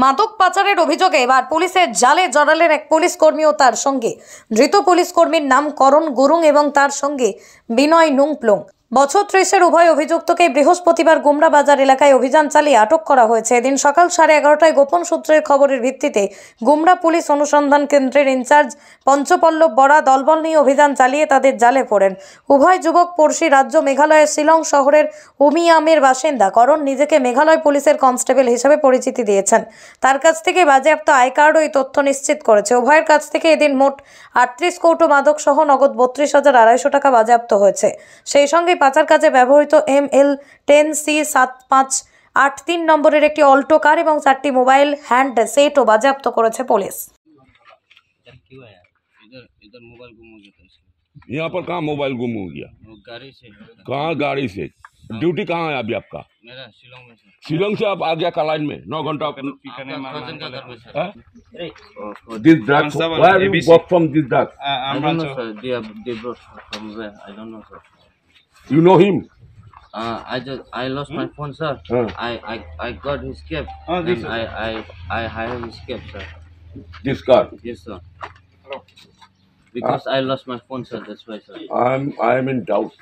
মাদক পাচারের অভিযোগে এবার পুলিশের জালে জড়ালেন এক পুলিশ কর্মী ও তার সঙ্গে। ধৃত পুলিশ কর্মীর নাম করণ গুরুং এবং তার সঙ্গে বিনয় নুংপ্লুং। বছর 30-এর উভয় অভিযুক্তকে বৃহস্পতিবার গুমরা বাজার এলাকায় অভিযান চালিয়ে আটক করা হয়েছে। এদিন সকাল 11:30টায় গোপন সূত্রের খবরের ভিত্তিতে গুমরা পুলিশ অনুসন্ধান কেন্দ্রের ইনচার্জ পঞ্চপল্লব বরা দলবল নিয়ে অভিযান চালিয়ে তাদের জালে পড়েন। উভয় যুবক পড়শি রাজ্য মেঘালয়ের শিলং শহরের উমিয়ামের বাসিন্দা। করণ নিজেকে মেঘালয় পুলিশের কনস্টেবল হিসেবে পরিচিতি দিয়েছেন। তার কাছ থেকে বাজেয়াপ্ত আই কার্ড ও এই তথ্য নিশ্চিত করেছে। উভয়ের কাছ থেকে এদিন মোট 38 কৌটো মাদক সহ নগদ 32,250 টাকা বাজেয়াপ্ত হয়েছে। সেই সঙ্গে পাচার কাজে ব্যবহৃত ML10C7583 নম্বরের একটি অল্টো কার এবং 4টি মোবাইল হ্যান্ড সেটও বাজেয়াপ্ত করেছে পুলিশ। इधर मोबाइल गुम हो गया था इसका। यहाँ पर कहाँ मोबाइल गुम हो गया? वो गाड़ी से। कहाँ गाड़ी से? ड्यूटी कहाँ है अभी आपका? मेरा शिलोंग में सर। शिलोंग से आप आ गया कलाइन में 9 घंटा। कजन का घर में sir. This drugs, where you got from this drugs? I don't know sir. They brought from where? I don't know sir. You know him? I lost my phone sir. I got his cab. And I hired his cab sir. This car? Yes sir. Because I lost my phone sir, that's why sir. I am in doubt.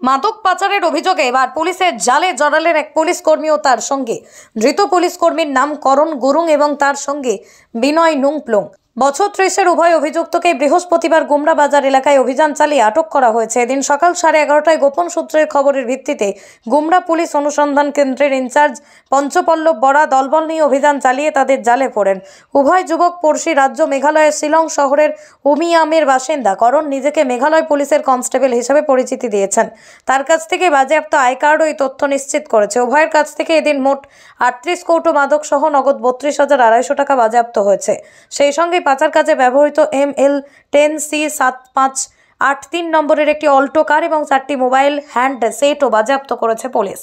মাদক পাচারের অভিযোগে এবার পুলিশের জালে জড়ালেন এক police কর্মী ও তার সঙ্গে। ধৃত পুলিশ কর্মীর নাম করণ গুরুং এবং তার সঙ্গে বিনয় নুংপ্লুং। বছর 30-এর উভয় অভিযুক্তকে বৃহস্পতিবার গুমরা বাজার এলাকায় অভিযান চালিয়ে আটক করা হয়েছে। এদিন সকাল 11:30টায় গোপন সূত্রের খবরের ভিত্তিতে গুমরা পুলিশ অনুসন্ধান কেন্দ্রের ইনচার্জ পঞ্চপল্লব বরা দলবল নিয়ে অভিযান চালিয়ে তাদের জালে পড়েন। উভয় যুবক পড়শি রাজ্য মেঘালয়ের শিলং শহরের উমিয়ামের বাসিন্দা। করণ নিজেকে মেঘালয় পুলিশের কনস্টেবল হিসেবে পরিচিতি দিয়েছেন। তার কাছ থেকে বাজেয়াপ্ত আই কার্ড ও এই তথ্য নিশ্চিত করেছে। উভয়ের কাছ থেকে এদিন মোট 38 কৌটো মাদক সহ নগদ 32,250 টাকা বাজেয়াপ্ত হয়েছে। সেই সঙ্গে পাচার কাজে ব্যবহৃত ML10C7583 নম্বরের একটি অল্টো কার এবং 4টি মোবাইল হ্যান্ড সেটও বাজেয়াপ্ত করেছে পুলিশ।